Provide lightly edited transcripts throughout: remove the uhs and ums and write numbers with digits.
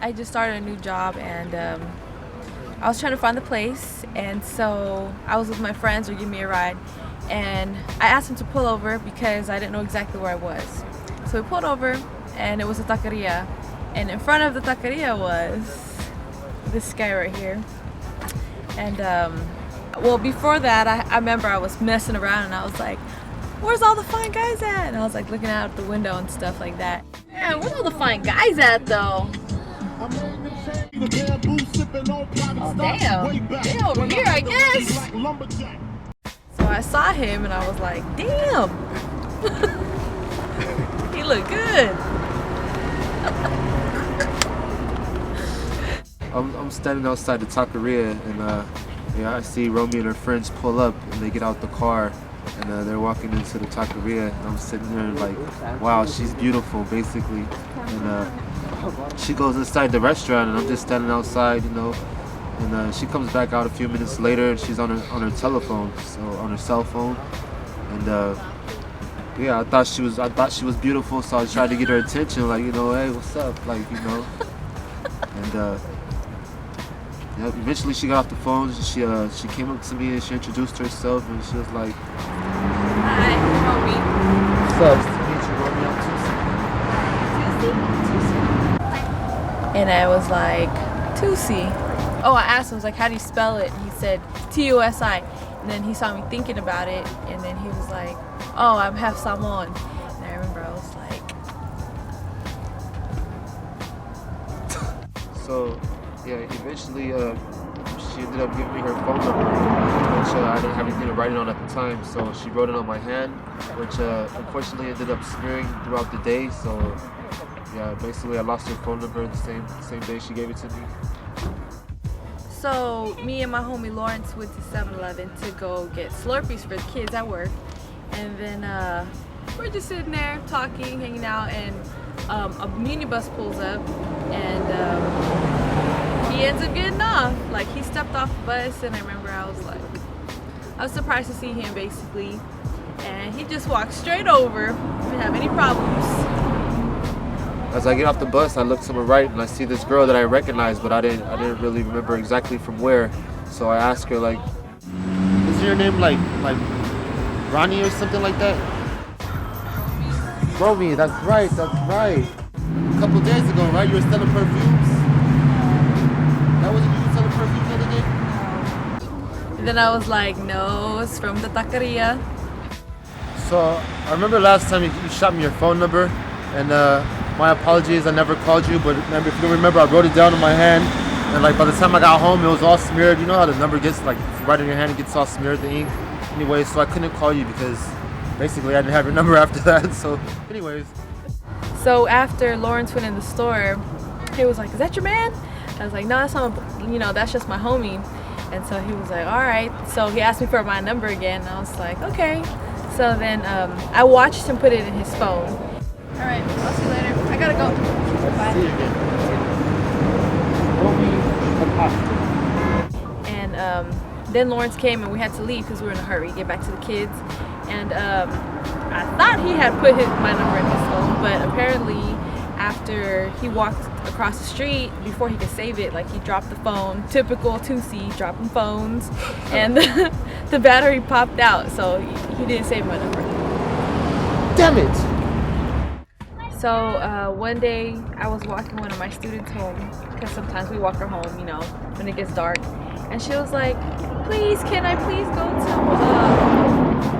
I just started a new job, and I was trying to find the place, and so I was with my friends who give me a ride, and I asked him to pull over because I didn't know exactly where I was. So we pulled over, and it was a taqueria, and in front of the taqueria was this guy right here. And well, before that, I remember I was messing around, and I was like, where's all the fine guys at? And I was like looking out the window and stuff like that. Man, where's all the fine guys at though? Oh damn, they're over here I guess. So I saw him and I was like, damn, he looked good. I'm standing outside the taqueria, and I see Romy and her friends pull up, and they get out the car, and they're walking into the taqueria, and I'm sitting there like, wow, she's beautiful, basically. And she goes inside the restaurant, and I'm just standing outside, you know. And she comes back out a few minutes later, and she's on her telephone, so on her cell phone. And yeah, I thought she was beautiful, so I tried to get her attention, like, you know, hey, what's up, like, you know. And yeah, eventually she got off the phone. She came up to me and she introduced herself, and she was like, hi, Romy. What's up? Nice to meet you, Romilynne Tusi. And I was like, Tusi. Oh, I asked him, I was like, how do you spell it? And he said, Tusi. And then he saw me thinking about it, and then he was like, oh, I'm half Samoan. And I remember I was like, So, yeah, eventually she ended up giving me her phone number, which I didn't have anything to write it on at the time, so she wrote it on my hand, which unfortunately ended up smearing throughout the day. So, yeah, basically I lost her phone number the same day she gave it to me. so me and my homie Lawrence went to 7-Eleven to go get Slurpees for the kids at work, and then we're just sitting there talking, hanging out, and a minibus pulls up, and he ends up getting off. Like, he stepped off the bus, and I remember I was surprised to see him basically, and he just walked straight over, didn't have any problems. As I get off the bus, I look to my right and I see this girl that I recognize, but I didn't really remember exactly from where. So I asked her, like, is your name like Ronnie or something like that? Romy, that's right. A couple days ago, right? You were selling perfumes? That wasn't you selling perfumes the other day? And then I was like, no, it's from the taqueria. So I remember last time you shot me your phone number, and my apologies, I never called you, but if you remember, I wrote it down in my hand, and like by the time I got home, it was all smeared. You know how the number gets, like, if you write it in your hand, it gets all smeared, the ink. Anyway, so I couldn't call you because basically I didn't have your number after that. So anyways. So after Lawrence went in the store, he was like, is that your man? I was like, no, that's not, that's just my homie. And so he was like, all right. So he asked me for my number again, and I was like, okay. So then I watched him put it in his phone. All right, I'll see you later. I gotta go. Bye. See you again. And then Lawrence came, and we had to leave because we were in a hurry to get back to the kids. And I thought he had put my number in his phone, but apparently after he walked across the street, before he could save it, like, he dropped the phone. Typical Tusi, dropping phones, and the battery popped out, so he didn't save my number. Damn it! So one day I was walking one of my students home, because sometimes we walk her home, when it gets dark, and she was like, please, can I please go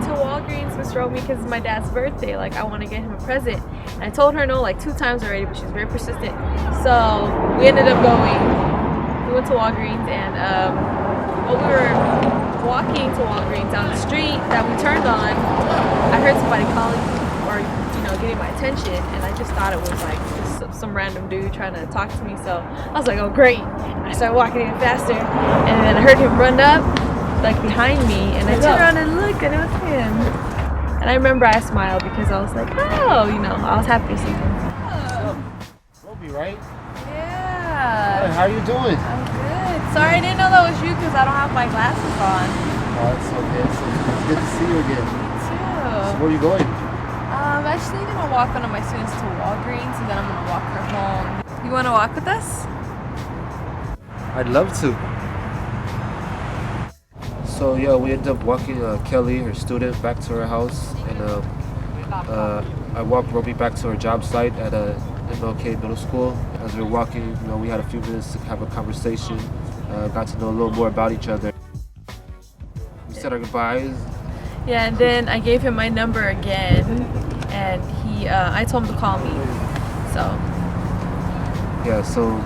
to Walgreens, Miss Romy, because it's my dad's birthday, like, I want to get him a present. And I told her no like 2 times already, but she was very persistent. So we ended up going. We went to Walgreens, and while we were walking to Walgreens down the street that we turned on, I heard somebody calling or getting my attention, and I just thought it was like just some random dude trying to talk to me. So I was like, oh great. And I started walking even faster, and then I heard him run up like behind me, and I turned around and looked, and it was him. And I remember I smiled because I was like, oh, I was happy to see him. What's up? Roby, right? Yeah. Hi, how are you doing? I'm good. Sorry, I didn't know that was you because I don't have my glasses on. Oh, it's okay. It's good to see you again. Me too. So where are you going? I'm actually gonna walk one of my students to Walgreens, and then I'm gonna walk her home. You want to walk with us? I'd love to. So yeah, we ended up walking Kelly, her student, back to her house, and I walked Romy back to her job site at MLK Middle School. As we were walking, we had a few minutes to have a conversation, got to know a little more about each other. We said our goodbyes. Yeah, and then I gave him my number again, and I told him to call me. So. Yeah, so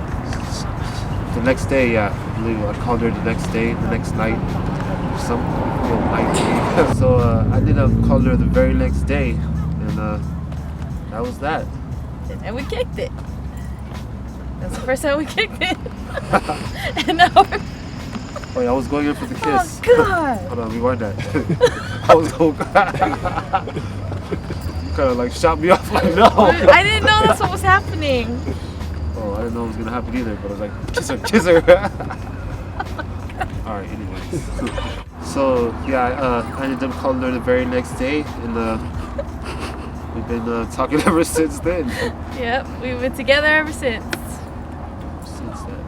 the next day, I believe I called her the next night, night. So I ended up calling her the very next day, and that was that. And we kicked it. That's the first time we kicked it. And now we're... Oh yeah, I was going in for the kiss. Oh God! Hold on, rewind that. I was going. You kind of like shot me off like no. I didn't know that's what was happening. Oh, I didn't know it was gonna happen either, but I was like, kiss her. All right, anyways. So yeah, I ended up calling her the very next day, and we've been talking ever since then. Yep, we've been together ever since. Since then.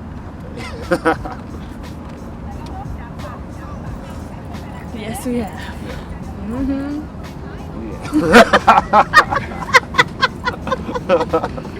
Yes, we have. Yeah. Mm-hmm. Oh, yeah.